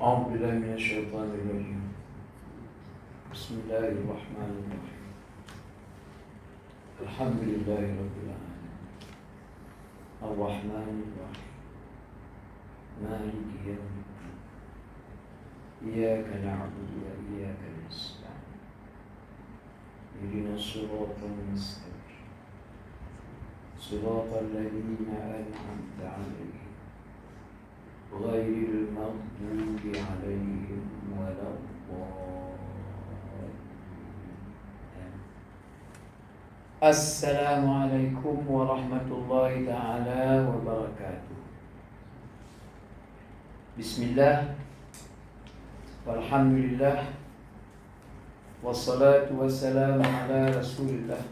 أعوذ بالله من الشيطان الرجيم. بسم الله الرحمن الرحيم. الحمد لله رب العالمين الرحمن الرحيم مالك يوم الدين إياك نعبد وإياك نستعين اهدنا الصراط المستقيم صراط الذين أنعمت عليهم غير المغضوب عليهم ولا الضالين. السلام عليكم ورحمة الله تعالى وبركاته. بسم الله والحمد لله والصلاة والسلام على رسول الله.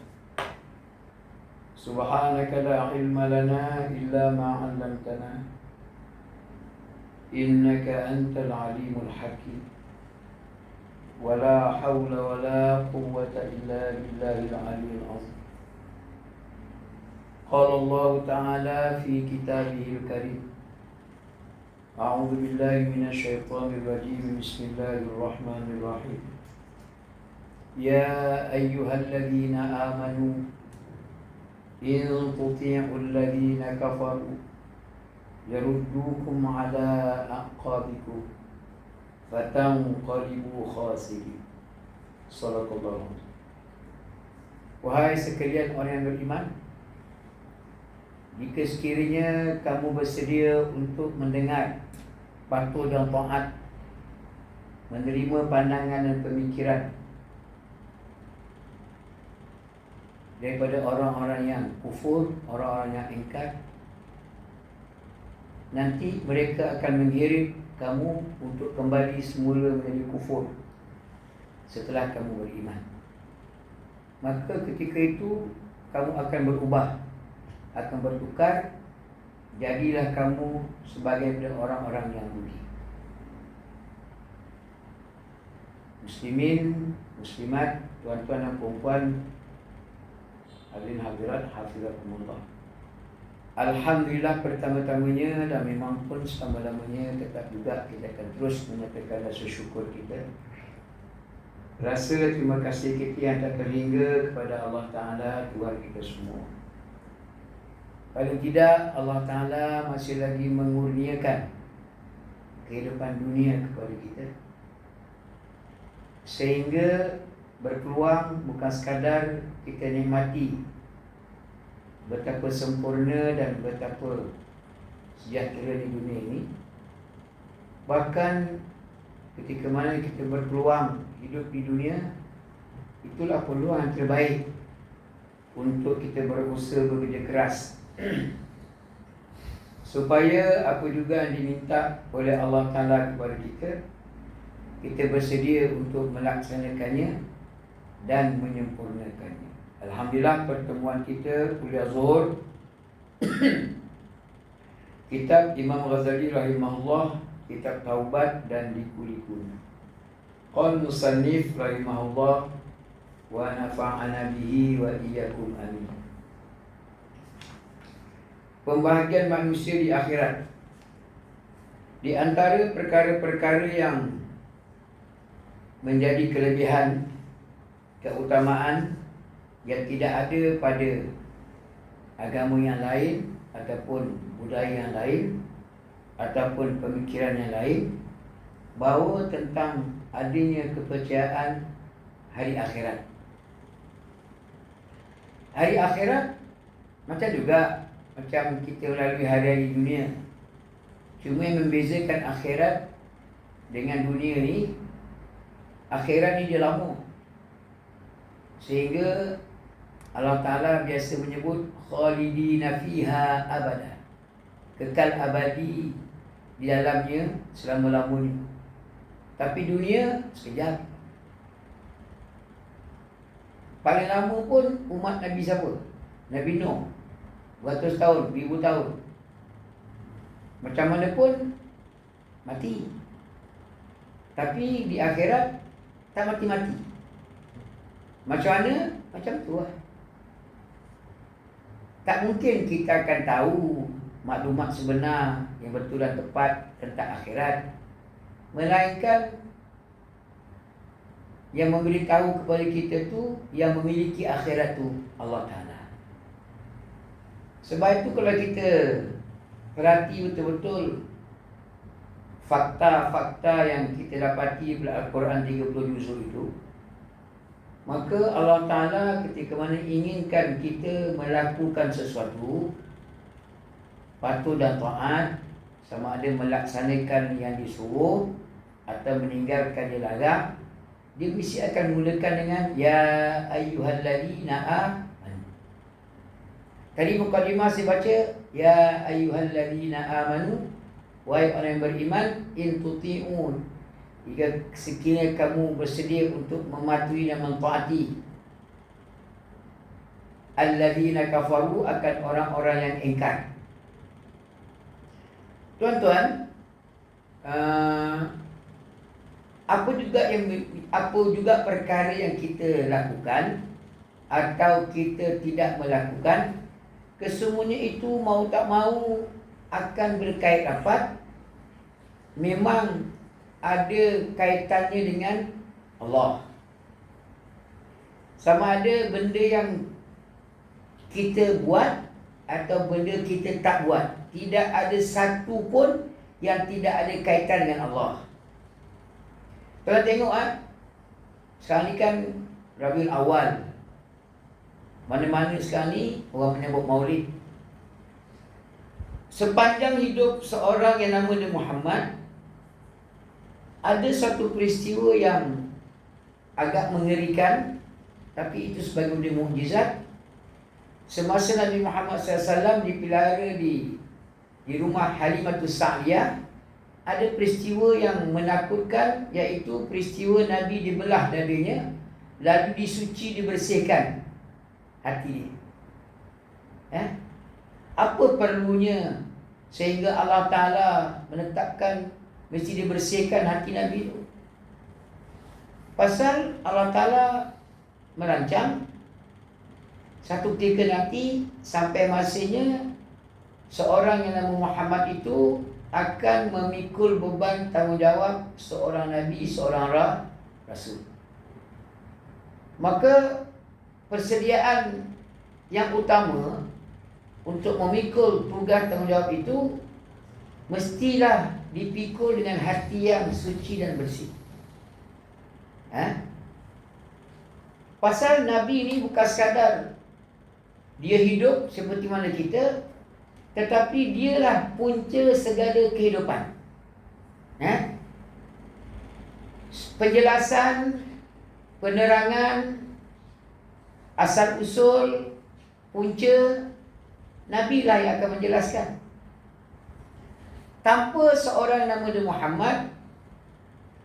سبحانك لا علم لنا إلا ما علمتنا إنك أنت العليم الحكيم ولا حول ولا قوة إلا بالله العلي العظيم. قال الله تعالى في كتابه الكريم أعوذ بالله من الشيطان الرجيم بسم الله الرحمن الرحيم. يا أيها الذين آمنوا إن تطيعوا الذين كفروا يردوكم على أعقابكم فتنقلبوا خاسرين. Sadaqallahu. Wahai sekalian orang yang beriman, jika sekiranya kamu bersedia untuk mendengar, patuh dan taat, menerima pandangan dan pemikiran daripada orang-orang yang kufur, orang-orang yang ingkar, nanti mereka akan mengirim kamu untuk kembali semula menjadi kufur setelah kamu beriman. Maka ketika itu kamu akan berubah, akan bertukar, jadilah kamu sebagai orang-orang yang rugi. Muslimin, muslimat, tuan-tuan dan puan-puan, hadirin hadirat, hafizakumullah. Alhamdulillah pertama-tamanya, dan memang pun selama-lamanya tetap juga kita akan terus menyatakan rasa syukur kita, rasa terima kasih kita yang tak terhingga kepada Allah Ta'ala, Tuhan kita semua. Paling tidak Allah Ta'ala masih lagi mengurniakan kehidupan dunia kepada kita, sehingga berpeluang bukan sekadar kita nikmati betapa sempurna dan betapa sejahtera di dunia ini, bahkan ketika mana kita berpeluang hidup di dunia, itulah peluang yang terbaik untuk kita berusaha bekerja keras supaya apa juga yang diminta oleh Allah Ta'ala kepada kita, kita bersedia untuk melaksanakannya dan menyempurnakannya. Alhamdulillah pertemuan kita kuliah Zuhur kitab Imam Ghazali rahimahullah, kitab Taubat dan Liku-Liku. Qala musannif rahimahullah wa nafa'ana bihi wa iyyakum amin. Pembahagian manusia di akhirat. Di antara perkara-perkara yang menjadi kelebihan, keutamaan yang tidak ada pada agama yang lain ataupun budaya yang lain ataupun pemikiran yang lain, bahawa tentang adanya kepercayaan hari akhirat. Hari akhirat macam juga macam kita melalui hari-hari dunia, cuma yang membezakan akhirat dengan dunia ni, akhirat ni dia lama, sehingga Allah Ta'ala biasa menyebut khalidina fiha abada, kekal abadi di dalamnya selama-lamanya. Tapi dunia sekejap. Paling lama pun umat Nabi siapa? Nabi Nuh, beratus tahun, 1000 tahun. Macam mana pun mati. Tapi di akhirat tak mati-mati. Macam mana? Macam tu lah. Tak mungkin kita akan tahu maklumat sebenar yang betul dan tepat tentang akhirat melainkan yang memberitahu kepada kita tu yang memiliki akhirat tu Allah Ta'ala. Sebab itu kalau kita perhati betul-betul fakta-fakta yang kita dapati dalam Al-Quran 30 juzuk itu, maka Allah Ta'ala ketika mana inginkan kita melakukan sesuatu patuh dan taat, sama ada melaksanakan yang disuruh atau meninggalkan yang larang, dia mesti akan mulakan dengan ya ayyuhalladzina amanu. Tadi mukadimah saya baca ya ayyuhalladzina amanu, wahai orang yang beriman, in tuti'un, jika sekiranya kamu bersedia untuk mematuhi dan mentaati alladzina kafaru, akan orang-orang yang ingkar. Tuan-tuan, apa juga perkara yang kita lakukan atau kita tidak melakukan, kesemuanya itu mau tak mau akan berkait rapat, memang ada kaitannya dengan Allah. Sama ada benda yang kita buat atau benda kita tak buat, tidak ada satu pun yang tidak ada kaitan dengan Allah. Kalau tengok sekarang ni kan Rabiul Awal, mana-mana sekarang ni orang menyambut Maulid. Sepanjang hidup seorang yang nama dia Muhammad, ada satu peristiwa yang agak mengerikan, tapi itu sebagai benda mukjizat. Semasa Nabi Muhammad SAW dipelihara di rumah Halimatus Sa'diyah, ada peristiwa yang menakutkan, iaitu peristiwa Nabi dibelah dadinya, lalu disuci, dibersihkan hati dia. Apa perlunya sehingga Allah Ta'ala menetapkan mesti dibersihkan hati Nabi itu? Pasal Allah Ta'ala merancang satu ketika nanti sampai masanya seorang yang nama Muhammad itu akan memikul beban tanggungjawab seorang Nabi, seorang Rasul. Maka persediaan yang utama untuk memikul tugas tanggungjawab itu mestilah dipikul dengan hati yang suci dan bersih. Pasal Nabi ini bukan sekadar dia hidup seperti mana kita, tetapi dialah punca segala kehidupan. Penjelasan, penerangan, asal usul, punca, Nabi lah yang akan menjelaskan. Tanpa seorang nama dia Muhammad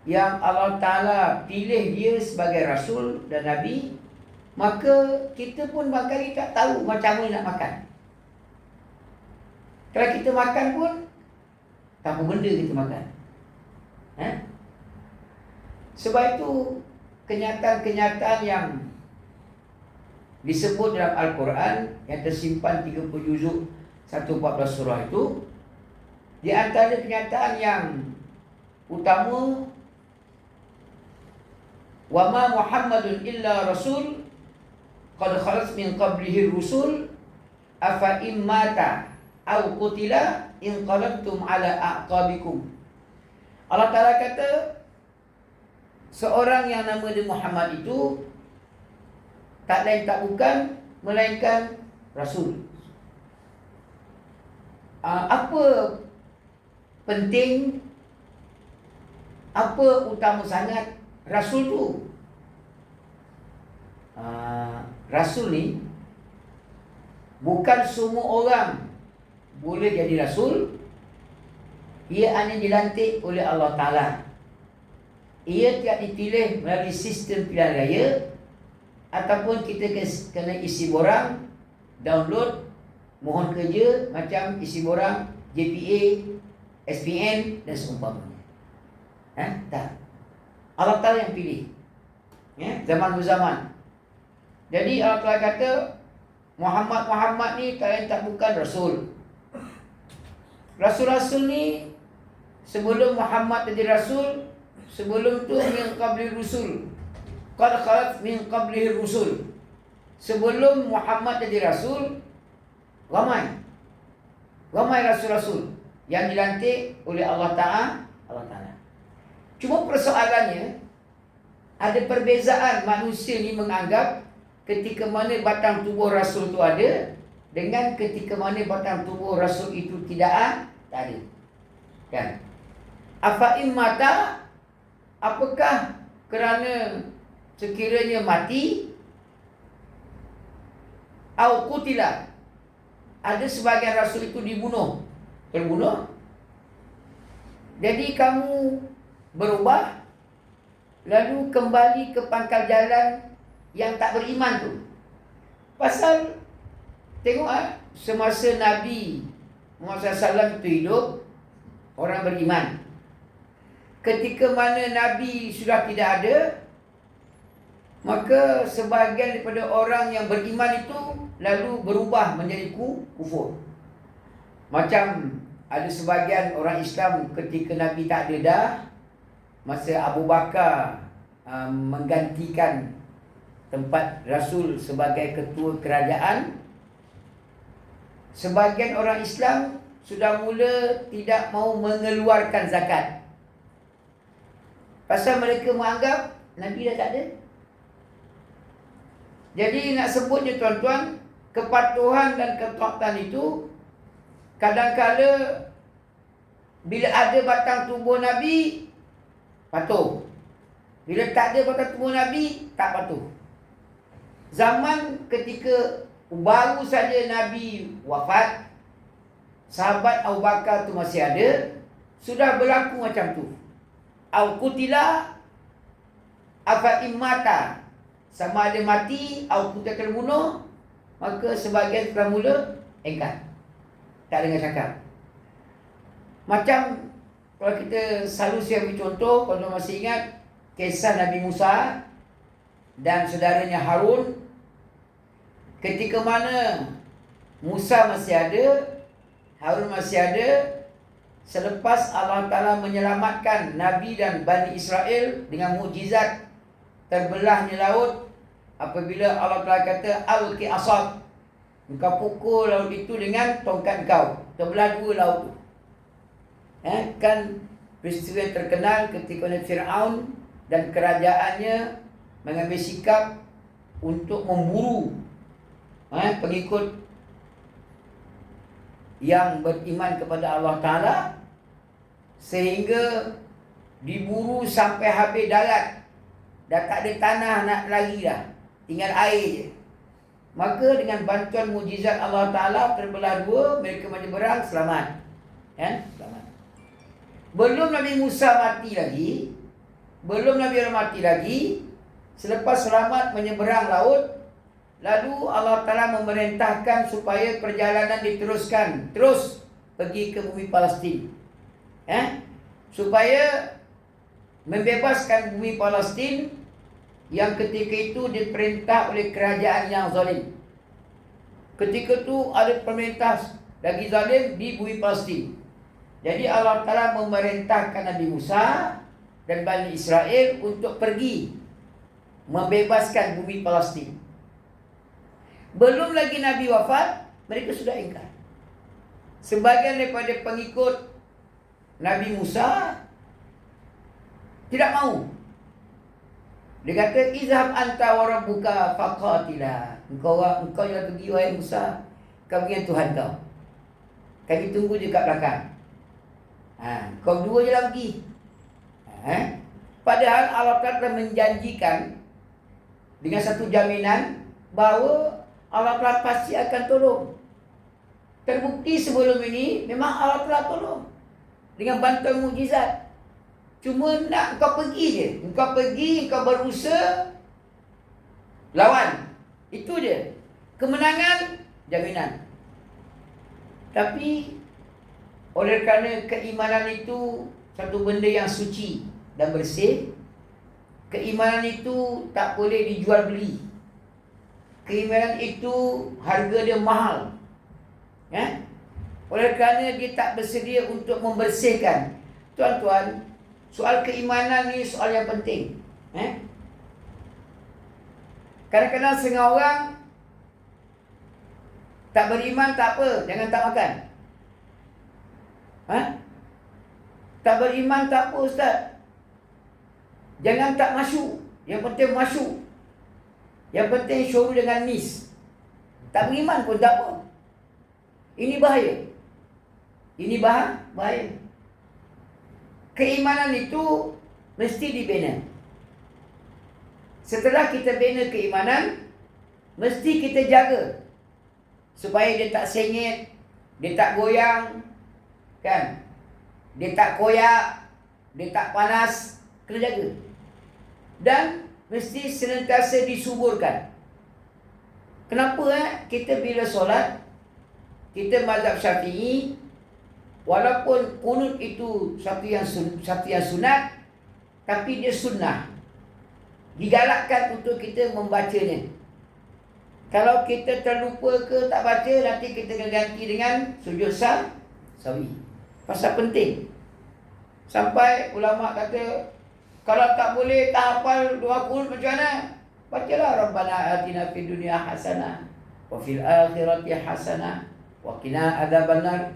yang Allah Ta'ala pilih dia sebagai Rasul dan Nabi, maka kita pun barangkali tak tahu macam mana nak makan. Kalau kita makan pun tanpa benda kita makan. Sebab itu kenyataan-kenyataan yang disebut dalam Al-Quran yang tersimpan 30 juzuk 114 surah itu, di antara kenyataan yang utama, wa ma Muhammadun illa rasul qad khalas min qablihi rusul afa immata aw qutila in qalabtum ala aqabikum. Allah Ta'ala kata seorang yang nama dia Muhammad itu tak lain tak bukan melainkan Rasul. Apa penting, apa utama sangat Rasul tu? Rasul ni bukan semua orang boleh jadi Rasul. Ia hanya dilantik oleh Allah Ta'ala. Ia tidak dipilih melalui sistem pilihan raya, ataupun kita kena isi borang, download, mohon kerja macam isi borang JPA, SPN dan seumpamanya. Tak. Allah Ta'ala yang pilih. Zaman berzaman. Jadi Allah Ta'ala kata Muhammad ni tak lain tak bukan Rasul. Rasul-Rasul ni sebelum Muhammad jadi rasul, sebelum tu min qabli rusul. Qad khalat min qablihi rusul. Sebelum Muhammad jadi rasul, ramai rasul-rasul yang dilantik oleh Allah Ta'ala. Cuma persoalannya, ada perbezaan manusia ni menganggap ketika mana batang tubuh rasul tu ada dengan ketika mana batang tubuh rasul itu tidak ada. Kan? Afa'im mata, apakah kerana sekiranya mati, au qutila, ada sebahagian rasul itu terbunuh. Jadi kamu berubah, lalu kembali ke pangkal jalan yang tak beriman tu. Pasal tengok semasa Nabi Muhammad SAW itu hidup, orang beriman. Ketika mana Nabi sudah tidak ada, maka sebahagian daripada orang yang beriman itu lalu berubah menjadi kufur. Macam ada sebahagian orang Islam ketika Nabi tak ada dah, masa Abu Bakar menggantikan tempat Rasul sebagai ketua kerajaan, sebahagian orang Islam sudah mula tidak mau mengeluarkan zakat. Pasal mereka menganggap Nabi dah tak ada. Jadi nak sebutnya tuan-tuan, kepatuhan dan ketaatan itu kadang-kala bila ada batang tubuh Nabi, patuh. Bila tak ada batang tubuh Nabi, tak patuh. Zaman ketika baru saja Nabi wafat, sahabat Abu Bakar tu masih ada, sudah berlaku macam tu. Au qutila afa imata, sama ada mati au kita terbunuh, maka sebahagian telah mula engkar, tak dengar cakap. Macam kalau kita selalu saya ambil contoh, kalau masih ingat kisah Nabi Musa dan saudaranya Harun, ketika mana Musa masih ada, Harun masih ada, selepas Allah Ta'ala menyelamatkan Nabi dan Bani Israel dengan mukjizat terbelahnya laut, apabila Allah Ta'ala kata alqi asad, engkau pukul laut itu dengan tongkat kau, terbelah dua laut tu. Kan peristiwa yang terkenal ketika Fir'aun dan kerajaannya mengambil sikap untuk memburu pengikut yang beriman kepada Allah Ta'ala, sehingga diburu sampai habis darat, dah tak ada tanah nak lari dah, tinggal air je. Maka dengan bantuan mukjizat Allah Ta'ala terbelah dua, mereka menyeberang, selamat. Selamat. Belum Nabi Musa mati lagi, selepas selamat menyeberang laut, lalu Allah Ta'ala memerintahkan supaya perjalanan diteruskan, terus pergi ke bumi Palestin, supaya membebaskan bumi Palestin yang ketika itu diperintah oleh kerajaan yang zalim. Ketika itu ada pemerintah lagi zalim di bumi Palestin. Jadi Allah Ta'ala memerintahkan Nabi Musa dan Bani Israel untuk pergi membebaskan bumi Palestin. Belum lagi Nabi wafat, mereka sudah ingkar. Sebagian daripada pengikut Nabi Musa tidak mau. Dia kata, izhab anta wa rabbuka faqatila. Engkau yang pergi wahai Musa, kau dengan Tuhan kau. Kami tunggu je kat belakang. Kau dua je lah pergi. Padahal Allah telah menjanjikan dengan satu jaminan bahawa Allah Ta'ala pasti akan tolong. Terbukti sebelum ini memang Allah Ta'ala tolong dengan bantuan mukjizat. Cuma nak kau pergi je. Kau pergi, kau berusaha lawan. Itu je. Kemenangan, jaminan. Tapi oleh kerana keimanan itu satu benda yang suci dan bersih, keimanan itu tak boleh dijual beli. Keimanan itu harga dia mahal. Oleh kerana dia tak bersedia untuk membersihkan Tuan-tuan, soal keimanan ni soal yang penting. Kadang-kadang setengah orang tak beriman tak apa, jangan tak makan. Tak beriman tak apa ustaz, jangan tak masuk. Yang penting masuk. Yang penting syurga dengan nis. Tak beriman pun tak apa. Ini bahaya. Ini bahaya. Keimanan itu mesti dibina. Setelah kita bina keimanan, mesti kita jaga supaya dia tak sengit, dia tak goyang, kan? Dia tak koyak, dia tak panas, kena jaga. Dan mesti senantiasa disuburkan. Kenapa kita bila solat, kita mazhab Syafi'i, walaupun kunut itu satu yang sunat, tapi dia sunnah. Digalakkan untuk kita membacanya. Kalau kita terlupa ke tak baca, nanti kita kena ganti dengan sujud sahwi. Pasal penting. Sampai ulama kata, kalau tak boleh, tak hafal doa kunut macam mana? Bacalah Rabbana atina fid dunya hasanah wa fil akhirati hasanah wa qina adzabannar.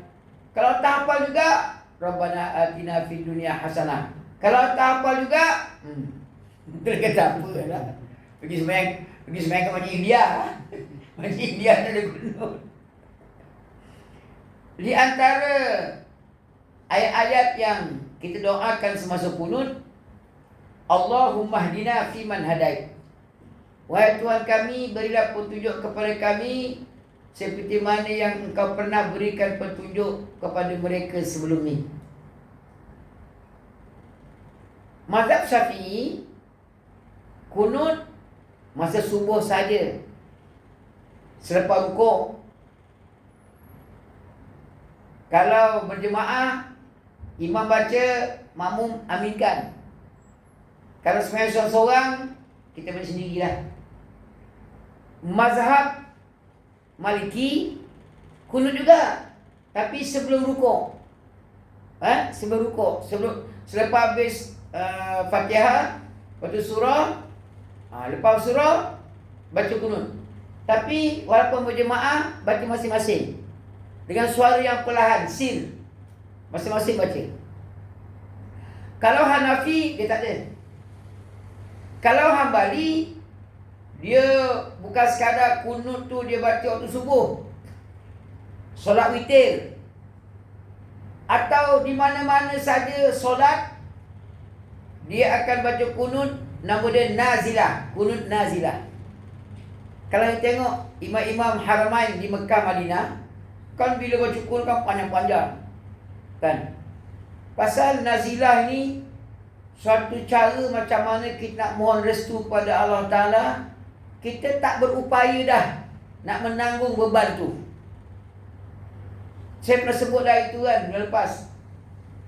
Kalau tak hafal juga, Rabbana atina fid dunya hasanah. Kalau tak hafal juga, kita kata apa lah. Pergi sembahyang ke Masjid India. Masjid India ada kunut. Di antara ayat-ayat yang kita doakan semasa kunut, Allahumma hdina fiman hadait. Wahai Tuhan kami, berilah petunjuk kepada kami seperti mana yang Engkau pernah berikan petunjuk kepada mereka sebelum ni. Mazhab Syafi'i, kunut masa subuh saja, selepas rukuk. Kalau berjemaah, imam baca, makmum aminkan. Kalau sembahyang seorang-seorang, kita baca sendirilah. Mazhab Maliki, kunut juga, tapi sebelum rukuk. Sebelum rukuk, selepas habis Fatihah, baca surah, lepas surah baca kunut. Tapi walaupun berjemaah, baca masing-masing dengan suara yang perlahan, sir. Masing-masing baca. Kalau Hanafi, dia tak ada. Kalau Hambali, dia bukan sekadar kunut tu dia baca waktu subuh, solat witir, atau di mana-mana saja solat, dia akan baca kunut. Nama dia nazilah, kunut nazilah. Kalau kita tengok imam-imam haramain di Mekah Madinah, kan bila baca kunut kan panjang-panjang, kan? Pasal nazilah ni suatu cara macam mana kita nak mohon restu kepada Allah Ta'ala. Kita tak berupaya dah nak menanggung beban tu. Saya pernah sebut dah itu kan bulan lepas.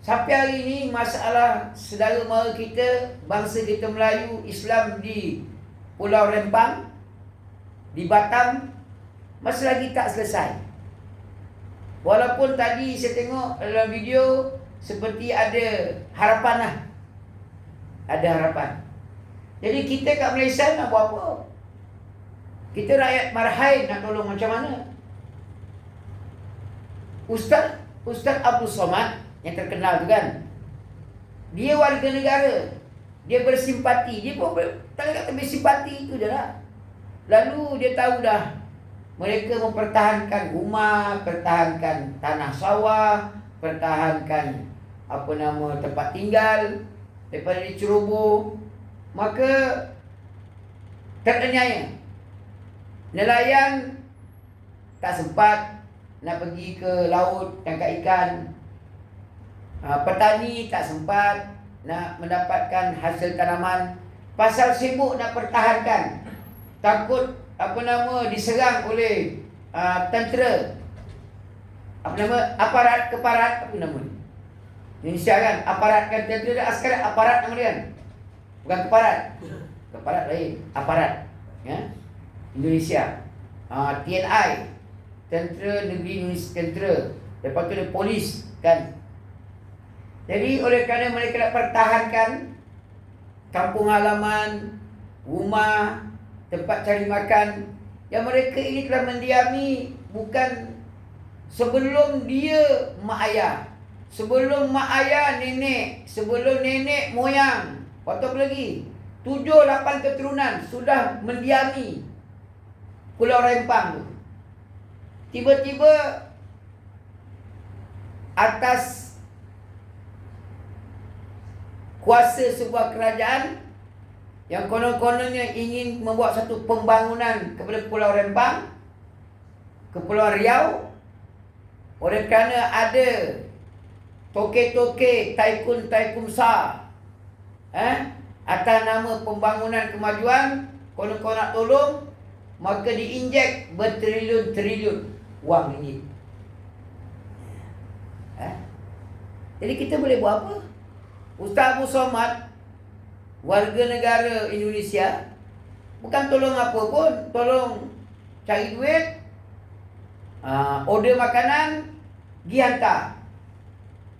Sampai hari ini masalah saudara mara kita, bangsa kita Melayu Islam di Pulau Rempang, di Batam, masih lagi tak selesai. Walaupun tadi saya tengok dalam video seperti ada harapan lah. Ada harapan. Jadi kita kat Malaysia nak buat apa? Kita rakyat marhain nak tolong macam mana? Ustaz Abdul Somad yang terkenal tu kan, dia warga negara, dia bersimpati. Dia pun tak kata bersimpati itu je lah. Lalu dia tahu dah mereka mempertahankan rumah, pertahankan tanah sawah, pertahankan tempat tinggal daripada diceroboh. Maka teraniaya. Nelayan tak sempat nak pergi ke laut tangkap ikan. Petani tak sempat nak mendapatkan hasil tanaman. Pasal sibuk nak pertahankan, takut diserang oleh tentera, aparat keparat, Indonesia kan, aparat kan, tentera dan askar, aparat nama dia kan, bukan keparat. Keparat lain, aparat Indonesia. TNI, Tentera Negeri Indonesia, tentera. Lepas tu ada polis kan. Jadi oleh kerana mereka nak pertahankan kampung halaman, rumah, tempat cari makan, yang mereka ini telah mendiami bukan sebelum dia mak ayah, sebelum mak ayah nenek, sebelum nenek moyang, atau apa lagi, 7-8 keturunan sudah mendiami Pulau Rempang tu. Tiba-tiba atas kuasa sebuah kerajaan yang konon-kononnya ingin membuat satu pembangunan kepada Pulau Rempang, Kepulauan Riau, oleh kerana ada toke-toke, taikun-taikun besar atas nama pembangunan kemajuan, konon-konon nak tolong, maka diinjek bertriliun-triliun wang ringgit. Jadi kita boleh buat apa? Ustaz Abu Somad, warga negara Indonesia, bukan tolong apa pun, tolong cari duit, order makanan, pergi hantar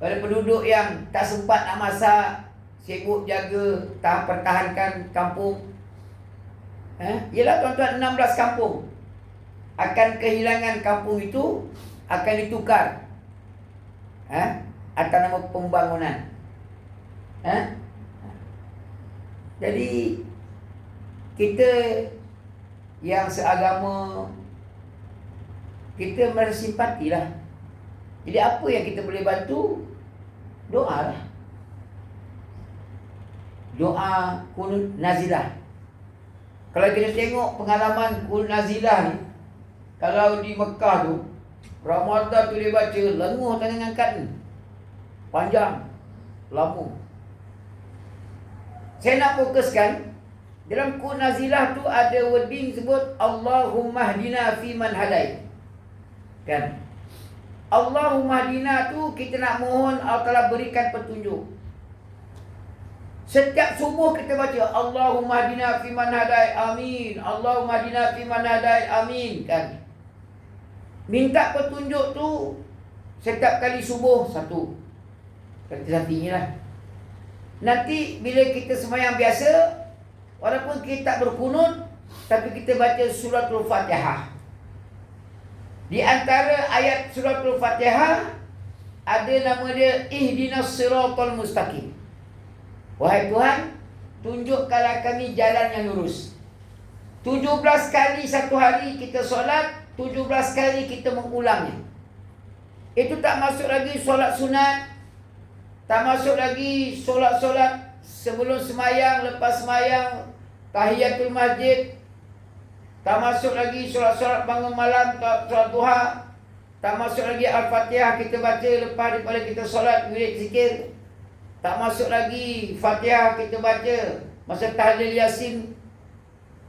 pada penduduk yang tak sempat nak masak, sibuk jaga, pertahankan kampung. Ialah tuan-tuan, 16 kampung akan kehilangan kampung itu, akan ditukar atas nama pembangunan. Jadi kita yang seagama, kita merasa simpatilah. Jadi apa yang kita boleh bantu? Doa lah. Doa kunut nazilah. Kalau kita tengok pengalaman kunut nazilah ni, kalau di Mekah tu, Ramadan tu dia baca, lenguh tangan angkat ni, panjang, lama. Saya nak fokuskan dalam kunut nazilah tu ada wording sebut Allahumma hdina fi man hadait. Kan? Allahumma hdina tu kita nak mohon Allah Ta'ala berikan petunjuk. Setiap subuh kita baca Allahumma hdina fi man hadait, amin. Allahumma hdina fi man hadait, amin. Kan? Minta petunjuk tu setiap kali subuh satu. Kata Syafi'i lah. Nanti bila kita sembahyang biasa, walaupun kita tak berkunut, tapi kita baca suratul Fatihah. Di antara ayat suratul Fatihah ada nama dia Ihdinas siratal mustaqim. Wahai Tuhan, tunjukkanlah kami jalan yang lurus. 17 kali satu hari kita solat, 17 kali kita mengulangnya. Itu tak masuk lagi solat sunat, tak masuk lagi solat-solat sebelum semayang, lepas semayang, tahiyatul masjid. Tak masuk lagi solat-solat bangun malam, solat duha. Tak masuk lagi Al-Fatihah kita baca lepas daripada kita solat, wirid zikir. Tak masuk lagi Fatihah kita baca masa tahlil Yasin.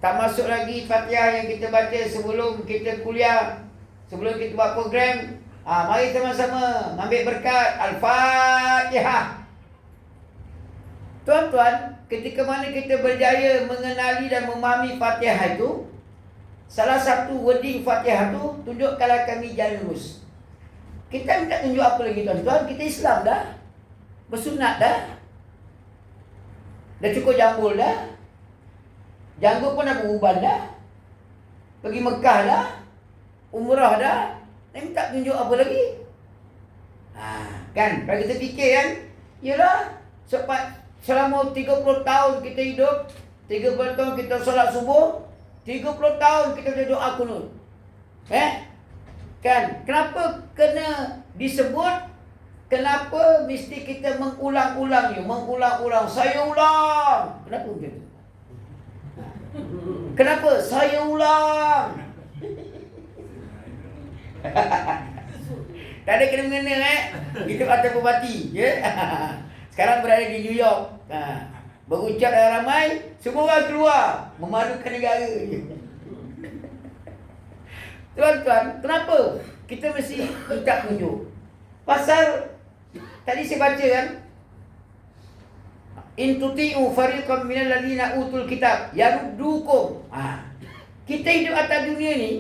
Tak masuk lagi Fatihah yang kita baca sebelum kita kuliah, sebelum kita buat program. Mari sama-sama ambil berkat Al-Fatihah. Tuan-tuan, ketika mana kita berjaya mengenali dan memahami Fatihah itu, salah satu wording Fatihah tu, tunjukkanlah kami jalan lurus. Kita minta tunjuk apa lagi tuan-tuan? Kita Islam dah, bersunat dah, dah cukup jambul dah, janggut pun dah beruban dah, pergi Mekah dah, umrah dah. Dia minta tunjuk apa lagi? Kan, kalau kita fikir kan, yalah, selama 30 tahun kita hidup, 30 tahun kita solat subuh, 30 tahun kita doa kunut. Kan, kenapa kena disebut? Kenapa mesti kita mengulang-ulangnya? Mengulang-ulang, saya ulang. Kenapa macam tu? Kenapa? Saya ulang. Tak ada kena-mengena hidup atas berbati, Sekarang berada di New York, berucap dengan ramai, semua orang keluar, memalukan negara. Tuan-tuan, kenapa kita mesti minta tunjuk? Pasal tadi saya baca kan, in tuti'u fariqam minal ladzina utul kitab yaruddukum. Kita hidup atas dunia ni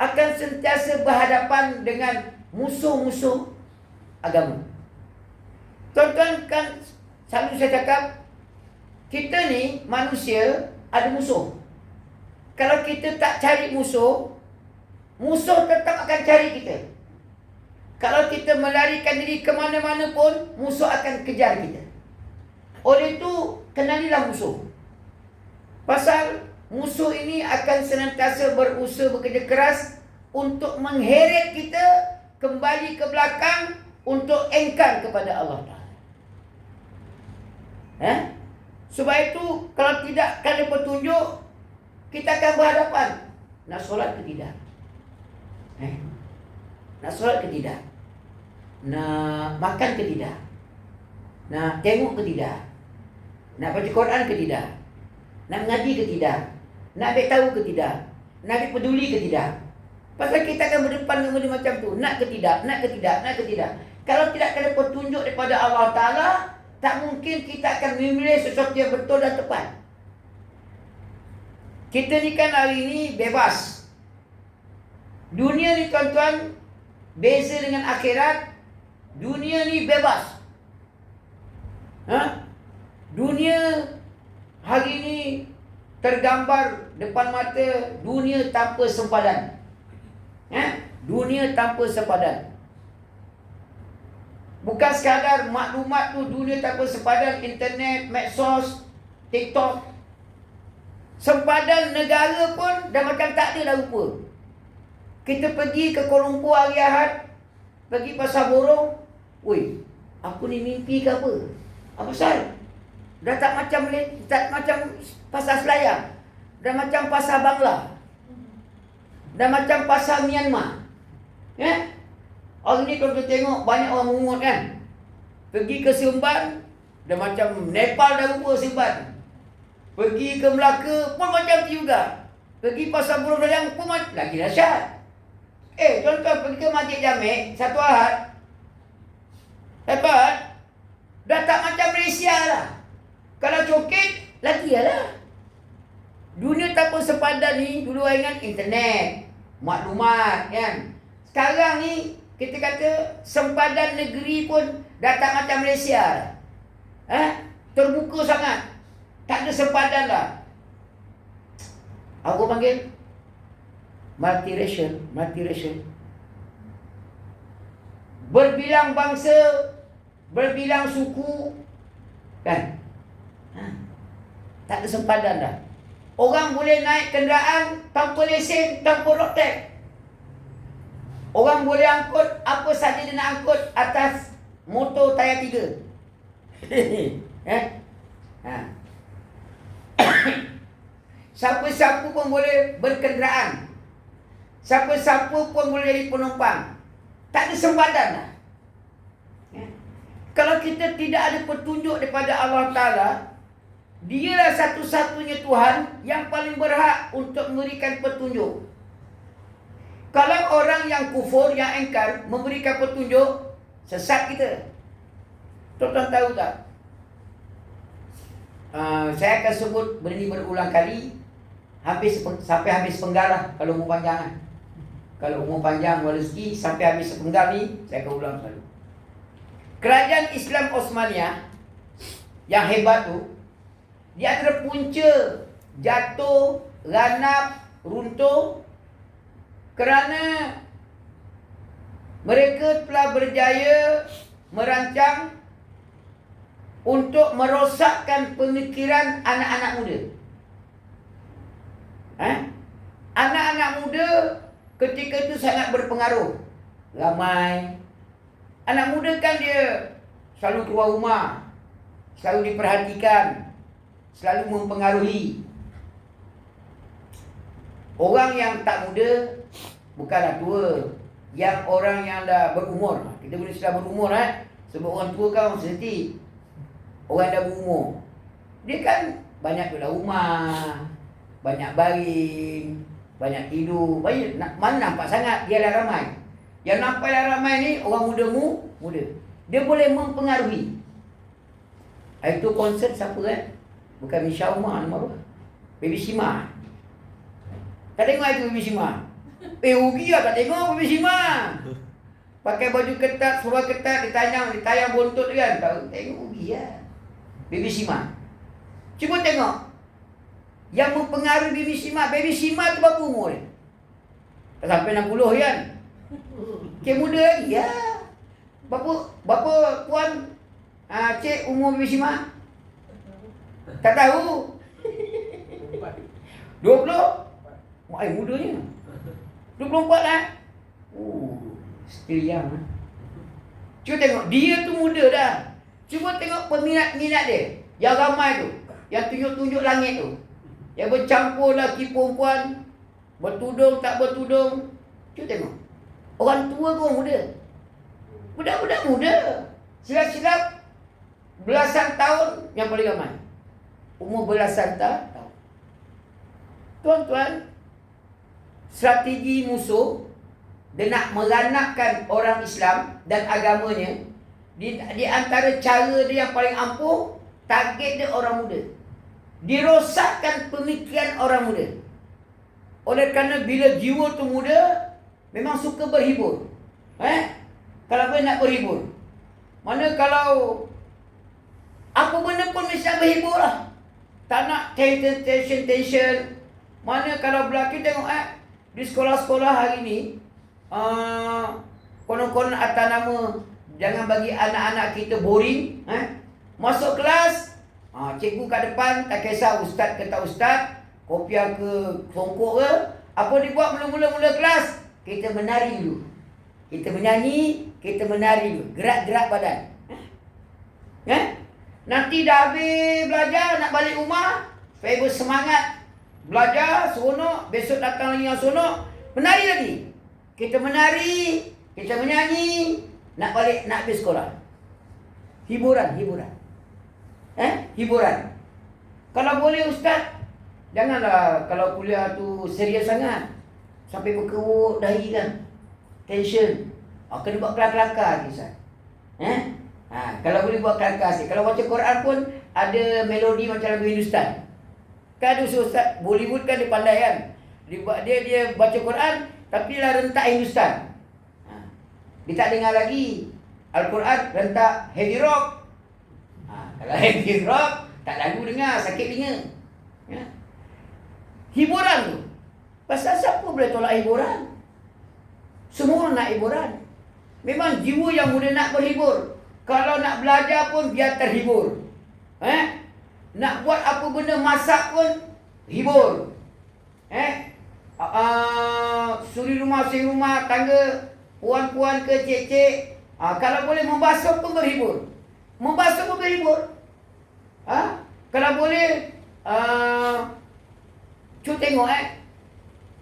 akan sentiasa berhadapan dengan musuh-musuh agama. Tuan-tuan kan selalu saya cakap, kita ni manusia ada musuh. Kalau kita tak cari musuh, musuh tetap akan cari kita. Kalau kita melarikan diri ke mana-mana pun, musuh akan kejar kita. Oleh itu, kenalilah musuh. Pasal musuh ini akan senantiasa berusaha bekerja keras untuk mengheret kita kembali ke belakang untuk engkar kepada Allah Ta'ala. Sebab itu, kalau tidak ada petunjuk, kita akan berhadapan. Nak solat ke tidak? Nak solat ke tidak? Nak makan ke tidak? Nak tengok ke tidak? Nak baca Quran ke tidak? Nak mengaji ke tidak? Nak ambil tahu ke tidak? Nak ambil peduli ke tidak? Pasal kita akan berdepan dengan benda macam tu. Nak ke tidak? Nak ke tidak? Nak ke tidak? Kalau tidak ada petunjuk daripada Allah Ta'ala, tak mungkin kita akan memilih sesuatu yang betul dan tepat. Kita ni kan hari ni bebas. Dunia ni tuan-tuan, beza dengan akhirat. Dunia ni bebas. Dunia hari ni tergambar depan mata dunia tanpa sempadan. Dunia tanpa sempadan. Bukan sekadar maklumat tu dunia tanpa sempadan, internet, medsos, TikTok. Sempadan negara pun dah macam tak ada dah rupa. Kita pergi ke Kuala Lumpur hari Ahad, pergi pasar borong. Woi, aku ni mimpi ke apa? Apa pasal? Dah tak macam pasar Selayar. Dah macam pasar Bangla. Dah macam pasar Myanmar. Hari ni kalau kita tengok banyak orang mengungut kan. Pergi ke Seremban, dah macam Nepal dah rupa Seremban. Pergi ke Melaka pun macam tu juga. Pergi pasar Burung Dayang pun lagi dahsyat. Tuan-tuan pergi ke Masjid Jamek satu Ahad, dapat dah tak macam Malaysia lah. Kalau coket lagi lah. Dunia tanpa sepadan ni dulu ingat internet, maklumat kan. Sekarang ni kita kata sempadan negeri pun dah tak macam Malaysia lah. Terbuka sangat. Tak ada sempadan lah. Aku panggil multiracial. Berbilang bangsa, berbilang suku, kan? Tak ada sempadan dah. Orang boleh naik kenderaan tanpa lesen, tanpa road tax. Orang boleh angkut apa saja dia nak angkut atas motor tayar 3. Siapa-siapa pun boleh berkenderaan. Siapa-siapa pun boleh jadi penumpang. Tak ada sempadan lah. Kalau kita tidak ada petunjuk daripada Allah Ta'ala, Dialah satu-satunya Tuhan yang paling berhak untuk memberikan petunjuk. Kalau orang yang kufur, yang engkar memberikan petunjuk, sesat kita. Tuan-tuan tahu tak? Saya akan sebut benda ini berulang kali sampai habis penggal lah, kalau umur panjang kan. Kalau umur panjang rezeki sampai habis sepenggal ni, saya akan ulang selalu. Kerajaan Islam Osmaniyah yang hebat tu, dia antara punca jatuh, ranap, runtuh kerana mereka telah berjaya merancang untuk merosakkan pemikiran anak-anak muda. Anak-anak muda ketika itu sangat berpengaruh. Ramai anak muda kan dia selalu keluar rumah, selalu diperhatikan, selalu mempengaruhi. Orang yang tak muda bukanlah tua, yang orang yang dah berumur. Kita boleh sudah berumur sebab orang tua kan orang sensitif. Orang dah berumur, dia kan banyak duduk rumah, banyak baring, banyak tidur. Mana nampak sangat dia dah ramai. Yang nampak dah ramai ni orang muda. Dia boleh mempengaruhi. Itu konsep siapa kan? Bukan Misha Umar nama apa? Baby Shima. Tak tengok itu Baby Shima. Rugi lah tak tengok Baby Shima. pakai baju ketat, seluar ketat, ditayang bontot kan. Tahu, tengok rugi lah. Baby Shima. Cuba tengok. Yang mempengaruhi Baby Shima tu berapa umur dia? Tak sampai 60 kan? Cik muda lagi ya. Berapa puan cik umur Baby Shima? Tak tahu. 20? Mudanya. 24 lah. Still young. Cuba tengok, dia tu muda dah. Cuba tengok peminat-minat dia. Yang ramai tu. Yang tunjuk-tunjuk langit tu. Yang bercampur lelaki perempuan. Bertudung, tak bertudung. Cuba tengok. Orang tua ke orang muda? Budak-budak muda. Silap-silap belasan tahun yang paling ramai. Umur belasan tahun. Tuan-tuan, strategi musuh dia nak meranakkan orang Islam dan agamanya. Di antara cara dia yang paling ampuh, target dia orang muda. Dirosakkan pemikiran orang muda. Oleh kerana bila jiwa tu muda, memang suka berhibur. Kalau boleh nak berhibur. Mana kalau apa benda pun mesti nak berhibur lah. Tak nak tension. Mana kalau berlaki tengok di sekolah-sekolah hari ni, konon-konon atas nama jangan bagi anak-anak kita boring. Masuk kelas, cikgu kat depan, tak kisah ustaz ke tak ustaz, kopiah ke songkok ke, apa dibuat mula-mula kelas? Kita menari dulu. Kita menyanyi, kita menari dulu. Gerak-gerak badan. Nanti dah habis belajar, nak balik rumah, supaya bersemangat belajar, seronok, besok datang lagi yang seronok, menari lagi. Kita menari, kita menyanyi, nak balik, nak habis sekolah. Hiburan. Hiburan. Kalau boleh ustaz, janganlah kalau kuliah tu serius sangat. Sampai berkerut dahi kan. Tension. Kena buat kelakar-kelakar ni ustaz. Kalau boleh buat kelakar sikit. Kalau baca Quran pun ada melodi macam lagu Hindustan. Kan ada ustaz Bollywood kan dia pandai kan. Dia baca Quran tapi lah rentak Hindustan. Dia tak dengar lagi Al-Quran, rentak heavy rock. Kalau heavy rock tak lagu dengar, sakit telinga. Hiburan tu. Pasal siapa boleh tolak hiburan? Semua nak hiburan. Memang jiwa yang muda nak berhibur. Kalau nak belajar pun biar terhibur. Nak buat apa benda, masak pun hibur. Suri rumah tangga, puan-puan ke cik-cik, kalau boleh membasuh pun berhibur. Kalau boleh cuba tengok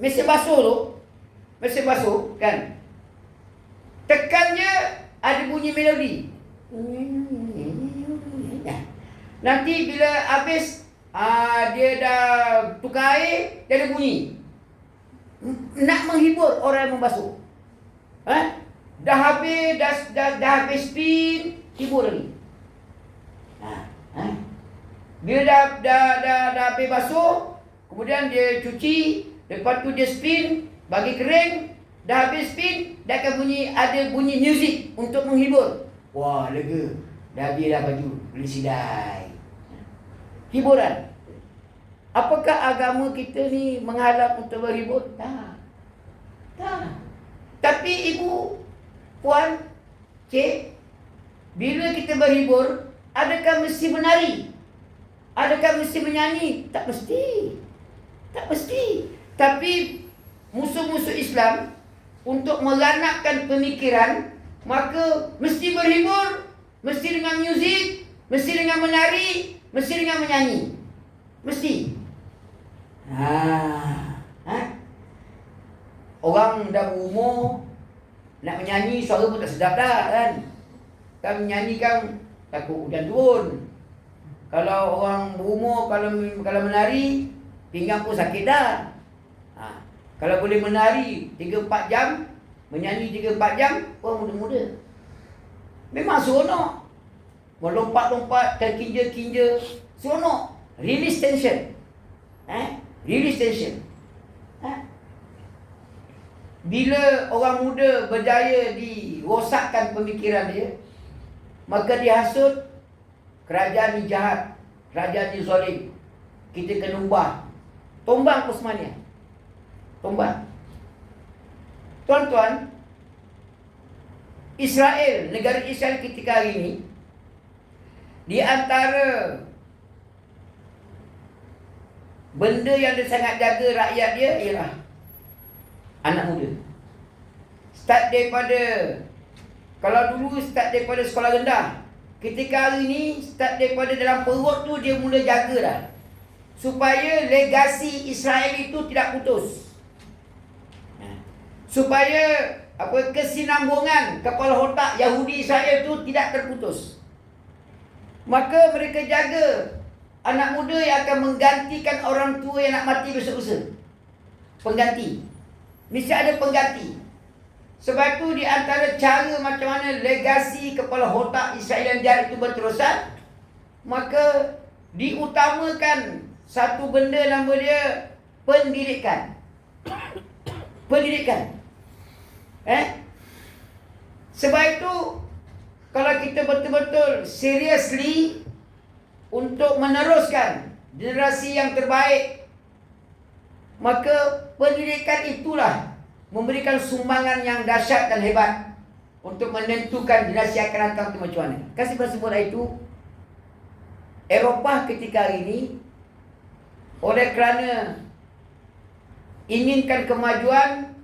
mesin basuh kan, tekan je ada bunyi melodi. Nanti bila habis dia dah tukar air, dia ada bunyi. Nak menghibur orang yang membasuh. Dah habis spin, hibur lagi. Bila dah habis basuh, kemudian dia cuci, lepas tu dia spin, bagi kering, dah habis spin, dah akan ada bunyi muzik untuk menghibur. Wah, lega. Dah habis dah baju, beli sidai. Hiburan. Apakah agama kita ni mengharap untuk berhibur? Tak. Tapi ibu, puan, cik, bila kita berhibur, adakah mesti menari? Adakah mesti menyanyi? Tak mesti. Tapi musuh-musuh Islam untuk meranakkan pemikiran, maka mesti berhibur, mesti dengan muzik, mesti dengan menari, mesti dengan menyanyi. Mesti. Orang dah berumur, nak menyanyi suara pun tak sedap dah kan. Kan menyanyi kan takut hujan turun. Kalau orang berumur, kalau menari, pinggang pun sakit dah. Kalau boleh menari 3-4 jam, menyanyi 3-4 jam, orang muda-muda. Memang seronok. Melompat-lompat, terkinja-kinja, seronok. Release tension. Bila orang muda berjaya dirosakkan pemikiran dia, maka dihasut kerajaan ni jahat, kerajaan ni zalim, kita kena ubah. Tombang Osmania. Tombang. Tuan-tuan, Israel, negara Israel ketika hari ini, di antara benda yang dia sangat jaga rakyat dia ialah anak muda. Start daripada, kalau dulu start daripada sekolah rendah, ketika hari ni start daripada dalam perut tu dia mula jaga dah, supaya legasi Israel itu tidak putus, supaya kesinambungan kepala otak Yahudi Israel itu tidak terputus. Maka mereka jaga anak muda yang akan menggantikan orang tua yang nak mati besok-besok. Pengganti. Mesti ada pengganti. Sebab itu di antara cara macam mana legasi kepala otak Israel yang jahat itu berterusan, maka diutamakan satu benda nama dia pendidikan. Pendidikan. Sebab itu kalau kita betul-betul seriously untuk meneruskan generasi yang terbaik, maka pendidikan itulah memberikan sumbangan yang dahsyat dan hebat untuk menentukan generasi akan datang itu macam mana. Kasih sebut itu, Eropah ketika hari ini, oleh kerana inginkan kemajuan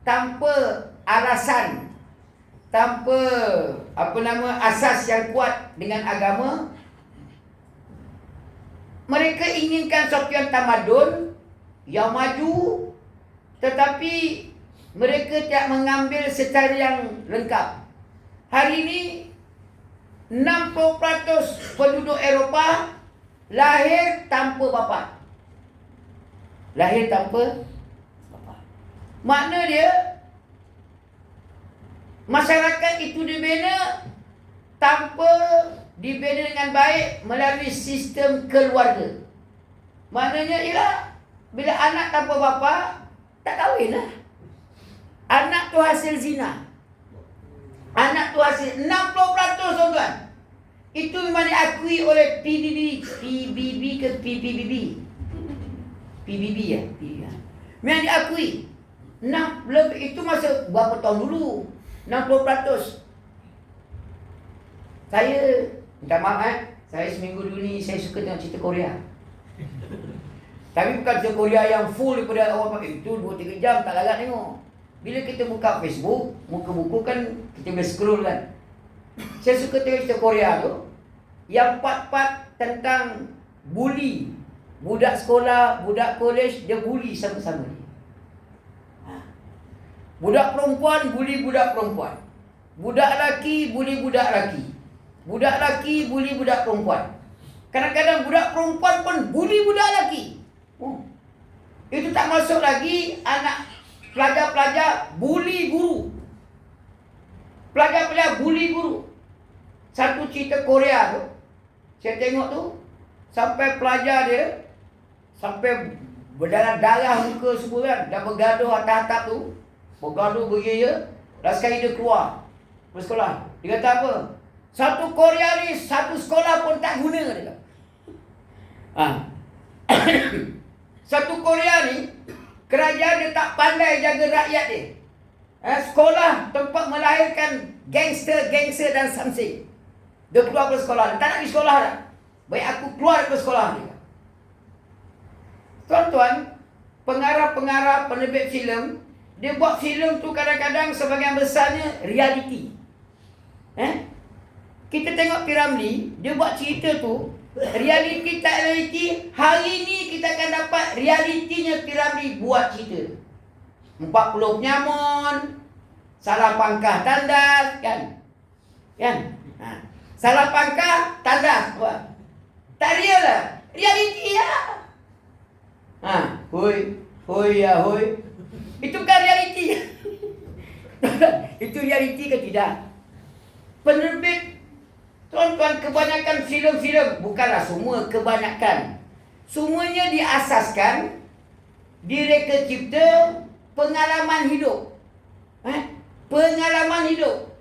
tanpa alasan, tanpa asas yang kuat dengan agama, mereka inginkan suatu yang tamadun, yang maju, tetapi mereka tidak mengambil secara yang lengkap. Hari ini 60% penduduk Eropah lahir tanpa bapa. Lahir tanpa bapa. Makna dia, masyarakat itu dibina tanpa dibina dengan baik melalui sistem keluarga. Maknanya ialah bila anak tanpa bapa, tak kahwin lah. Anak tu hasil zina. Anak tu hasil 60%, tuan-tuan. Itu memang diakui oleh PBB ke PBB? PBB ya? Memang diakui. Itu masa berapa tahun dulu? 60%. Saya, minta maaf saya seminggu dulu ni saya suka tengok cerita Korea. Tapi bukan cerita Korea yang full daripada awal pakai. Itu 2-3 jam tak larat tengok. Bila kita buka Facebook, muka buku kan kita boleh scroll kan. Saya suka tengok cerita Korea tu, yang part-part tentang bully. Budak sekolah, budak kolej, dia bully sama-sama ni. Budak perempuan bully budak perempuan. Budak lelaki bully budak lelaki. Budak lelaki bully budak perempuan. Kadang-kadang budak perempuan pun bully budak lelaki. Itu tak masuk lagi anak pelajar-pelajar bully guru. Pelajar-pelajar bully guru. Satu cerita Korea tu, saya tengok tu, sampai pelajar dia sampai berdarah-darah muka semua kan, dah bergaduh atas atap tu. Bergaduh beria, last sekali dia keluar bersekolah. Dia kata apa? Satu Korea ni, satu sekolah pun tak guna dia. Satu Korea ni, kerajaan dia tak pandai jaga rakyat dia. Sekolah tempat melahirkan gangster dan samsing. Dia keluar dari sekolah. Dia tak nak pergi sekolah dah. Baik aku keluar dari sekolah dia. Tuan-tuan, pengarah-pengarah penerbit filem, dia buat filem tu kadang-kadang sebagian besarnya reality. Kita tengok Piramli, dia buat cerita tu, reality tak reality. Hari ni kita akan dapat realitinya Piramli buat cerita. 40 penyamun, salah pangkah tandas, kan? Salah pangkah tandas. Tak real lah. Reality lah. Hoi ya hoi. Itu bukan reality. Itu reality ke tidak? Penerbit, tuan-tuan, kebanyakan filem-filem, bukanlah semua, kebanyakan, semuanya diasaskan, direka cipta pengalaman hidup. Pengalaman hidup.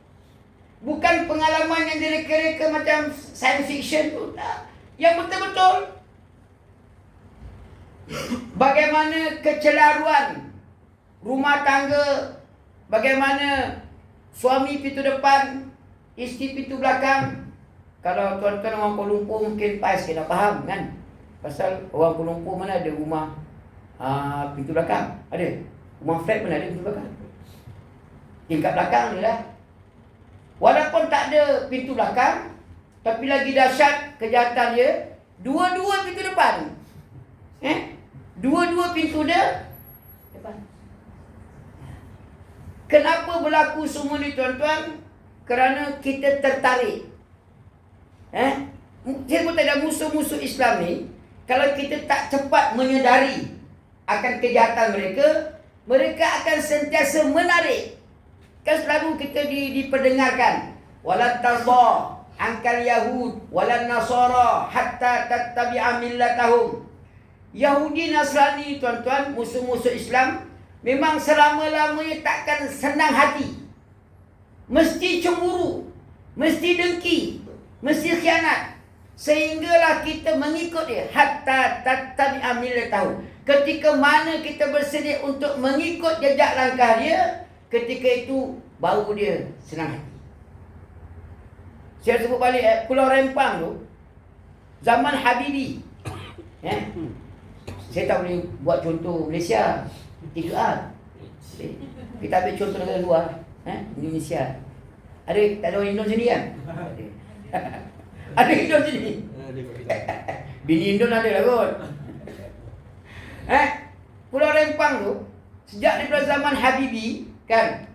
Bukan pengalaman yang direka-reka macam science fiction tu. Tak. Yang betul-betul. Bagaimana kecelaruan rumah tangga, bagaimana suami pintu depan, isteri pintu belakang. Kalau tuan-tuan orang Kuala Lumpur mungkin PAS kena faham kan. Pasal orang Kuala Lumpur mana ada rumah pintu belakang? Ada. Rumah flat mana ada pintu belakang? Tingkat belakang ni lah. Walaupun tak ada pintu belakang, tapi lagi dahsyat kejahatan dia, dua-dua pintu depan. Dua-dua pintu dia depan. Kenapa berlaku semua ni tuan-tuan? Kerana kita tertarik. Saya pun tak ada musuh-musuh Islam ni. Kalau kita tak cepat menyedari akan kejahatan mereka, mereka akan sentiasa menarik. Kan selalu kita diperdengarkan, wala tarda angkal yahud wala nasara hatta tattabi'a millatahum. Yahudi Nasrani tuan-tuan, musuh-musuh Islam, memang selama-lamanya takkan senang hati. Mesti cemburu, mesti dengki, mesti khianat. Sehinggalah kita mengikut dia hatta tattabi'a millatahum. Ketika mana kita bersedia untuk mengikut jejak langkah dia, ketika itu baru dia senang hati. Saya sebut balik Pulau Rempang tu, zaman Habibie. Saya tak boleh buat contoh Malaysia 3R. Kita ambil contoh negara luar, Indonesia. Ada tak ada orang Indon sini kan? Ada. Ada Indon sini. Bini Indon ada lah kot. Pulau Rempang tu sejak daripada zaman Habibie kan,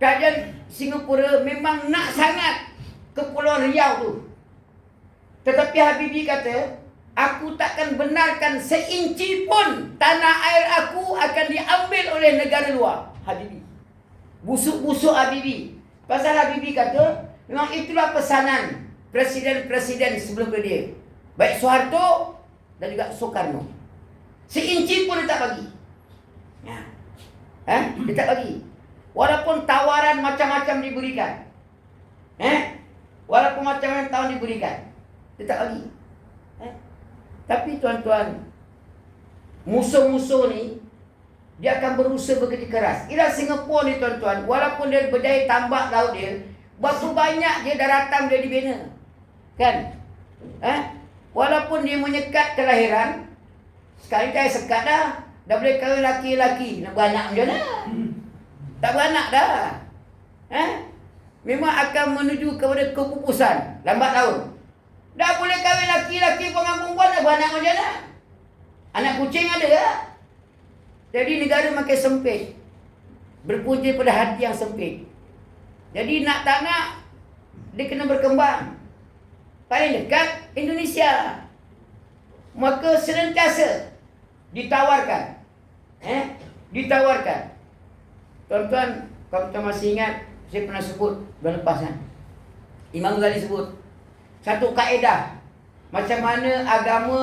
kerajaan Singapura memang nak sangat ke Pulau Riau tu. Tetapi Habibie kata, aku takkan benarkan seinci pun tanah air aku akan diambil oleh negara luar. Habibie. Busuk-busuk Habibie. Pasal Habibie kata, memang itulah pesanan presiden-presiden sebelum dia. Baik Soeharto dan juga Soekarno. Seinci pun dia tak bagi. Dia tak bagi. Walaupun tawaran macam-macam diberikan. Walaupun macam-macam tawaran diberikan, dia tak bagi. Tapi tuan-tuan, musuh-musuh ni, dia akan berusaha bekerja keras. Ira Singapura ni tuan-tuan, walaupun dia berdaya tambak laut dia, berapa banyak dia daratan dia dibina. Kan? Walaupun dia menyekat kelahiran, sekarang saya sekat dah. Dah boleh kahwin laki-laki. Nak beranak macam mana? Tak beranak dah. Memang akan menuju kepada kepupusan lambat laun. Dah boleh kahwin laki-laki dengan perempuan, nak beranak macam mana? Anak kucing ada tak? Jadi negara makin sempit. Berpunca pada hati yang sempit. Jadi nak tak nak, dia kena berkembang. Paling dekat Indonesia. Maka senantiasa ditawarkan. Ditawarkan. Tuan-tuan, kalau kita masih ingat, saya pernah sebut bulan lepas kan. Imam Ghazali sebut satu kaedah macam mana agama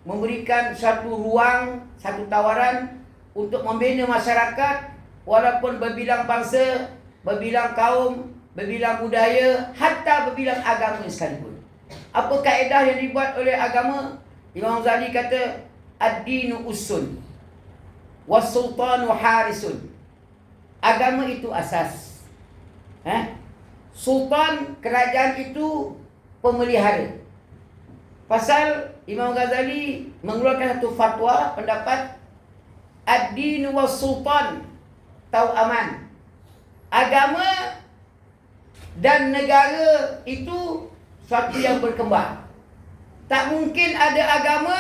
memberikan satu ruang, satu tawaran untuk membina masyarakat walaupun berbilang bangsa, berbilang kaum, berbilang budaya, hatta berbilang agama sekalipun. Apa kaedah yang dibuat oleh agama? Imam Ghazali kata, ad-dinu usun was-sultanu harisun. Agama itu asas. Sultan, kerajaan itu pemelihara. Pasal Imam Ghazali mengeluarkan satu fatwa, pendapat ad-dinu was-sultan, tahu aman. Agama dan negara itu suatu yang berkembang. Tak mungkin ada agama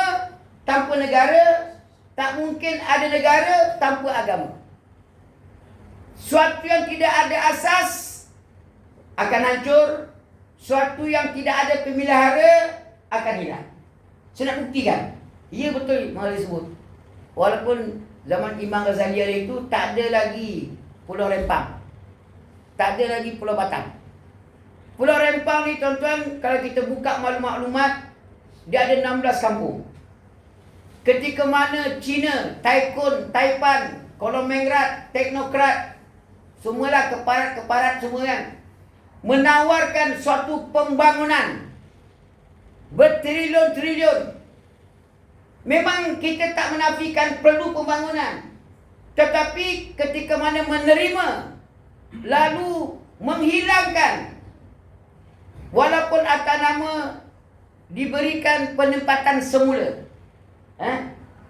tanpa negara, tak mungkin ada negara tanpa agama. Suatu yang tidak ada asas akan hancur, suatu yang tidak ada pemelihara akan hilang. Saya nak buktikan. Ya betul Mahal sebut. Walaupun zaman Imam Ghazali itu tak ada lagi Pulau Rempang, tak ada lagi Pulau Batam. Pulau Rempang ni tuan-tuan, kalau kita buka maklumat, dia ada 16 kampung. Ketika mana China, Taikun, Taipan, Kolomengrat, teknokrat semualah keparat-keparat semua kan, menawarkan suatu pembangunan bertriliun-triliun. Memang kita tak menafikan perlu pembangunan, tetapi ketika mana menerima lalu menghilangkan, walaupun atas nama diberikan penempatan semula,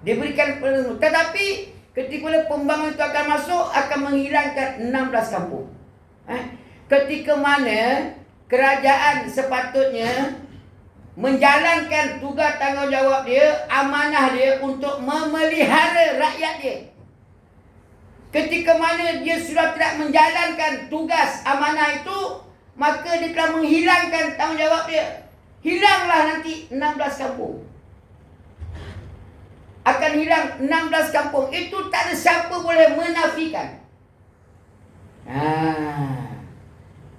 diberikan penempatan, tetapi ketika pembangunan itu akan masuk, akan menghilangkan 16 kampung. Ketika mana kerajaan sepatutnya menjalankan tugas tanggungjawab dia, amanah dia untuk memelihara rakyat dia. Ketika mana dia sudah tidak menjalankan tugas amanah itu, maka dia telah menghilangkan tanggungjawab dia. Hilanglah nanti 16 kampung. Akan hilang 16 kampung. Itu tak ada siapa boleh menafikan.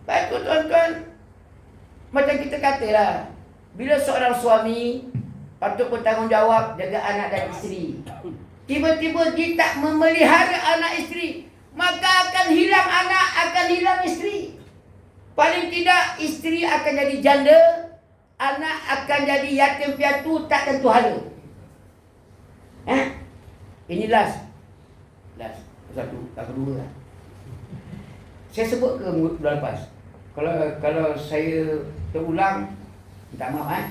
Baik tu tuan-tuan, macam kita katalah, bila seorang suami patut bertanggungjawab jaga anak dan isteri, tiba-tiba dia tak memelihara anak isteri, maka akan hilang anak, akan hilang isteri. Paling tidak isteri akan jadi janda, anak akan jadi yatim piatu, tak tentu hala. Ini last satu, tak kedua. Saya sebut ke bulan lepas, kalau saya terulang, minta maaf.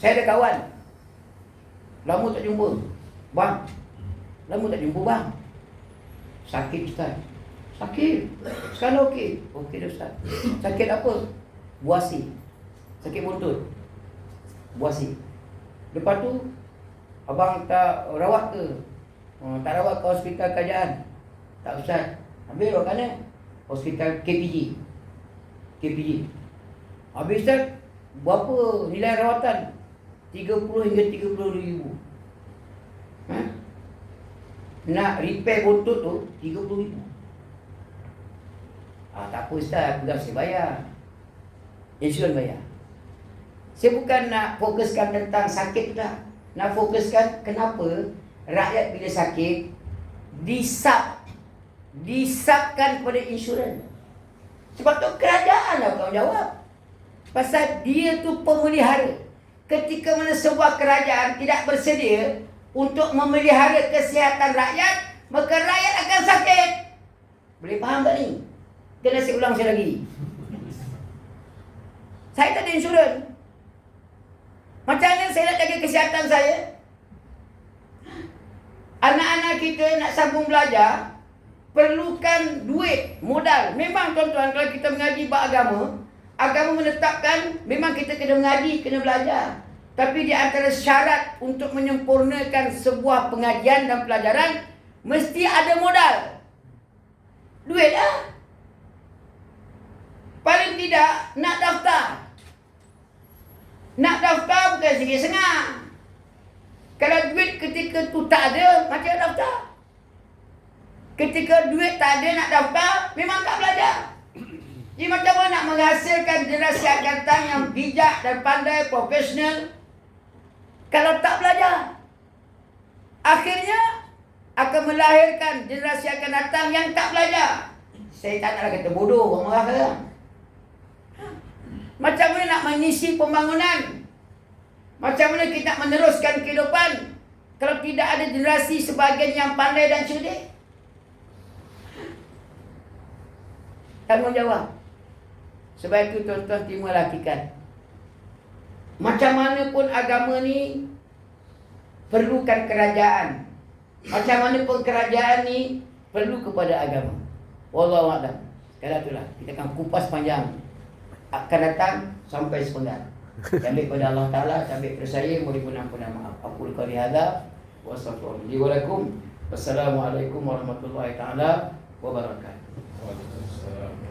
Saya ada kawan, lama tak jumpa. Bang, lama tak jumpa bang. Sakit Ustaz. Sakit. Sekarang okey. Okey dah Ustaz. Sakit apa? Buasi. Sakit buntut. Buasi. Lepas tu abang tak rawat ke? Tak rawat ke hospital kerajaan? Tak Ustaz. Habis rawat mana? Hospital KPG. Habis Ustaz, berapa nilai rawatan? 30 hingga 32 ribu. Nak repair buntut tu 30 ribu. Tak apa Ustaz, bukan saya bayar, insurans bayar. Saya bukan nak fokuskan tentang sakit tu dah. Nak fokuskan kenapa rakyat bila sakit disapkan kepada insurans. Sebab tu kerajaan lah bertanggungjawab. Pasal dia tu pemelihara. Ketika mana sebuah kerajaan tidak bersedia untuk memelihara kesihatan rakyat, maka rakyat akan sakit. Boleh faham tak ni? Kena saya ulang sekali lagi. Saya tak ada insurans. Macam mana saya nak jaga kesihatan saya? Anak-anak kita nak sambung belajar, perlukan duit, modal. Memang tuan-tuan, kalau kita mengaji bab agama menetapkan memang kita kena mengaji, kena belajar. Tapi di antara syarat untuk menyempurnakan sebuah pengajian dan pelajaran, mesti ada modal. Duit lah. Paling tidak nak daftar. Nak daftar bukan sikit sengah. Kalau duit ketika tu tak ada, macam daftar. Ketika duit tak ada nak daftar, memang tak belajar. Jadi macam mana nak menghasilkan generasi akan datang yang bijak dan pandai, profesional, kalau tak belajar? Akhirnya akan melahirkan generasi akan datang yang tak belajar. Saya tak nak kata bodoh, orang marah kan? Macam mana nak mengisi pembangunan? Macam mana kita nak meneruskan kehidupan kalau tidak ada generasi sebahagian yang pandai dan cerdik? Tanggungjawab. Sebab itu tuan-tuan terima hakikat. Macam mana pun agama ni perlukan kerajaan. Macam mana pun kerajaan ni perlu kepada agama. Wallahu a'lam. Sekadar itulah kita akan kupas panjang. Akan datang sampai sepenggal. Sampai kepada Allah Ta'ala, sampai kepada saya, mohon ampun dan maaf. Aku qali hadza wa astaghfirullahaladzim. Wassalamualaikum warahmatullahi taala wabarakatuh. Waalaikumsalam.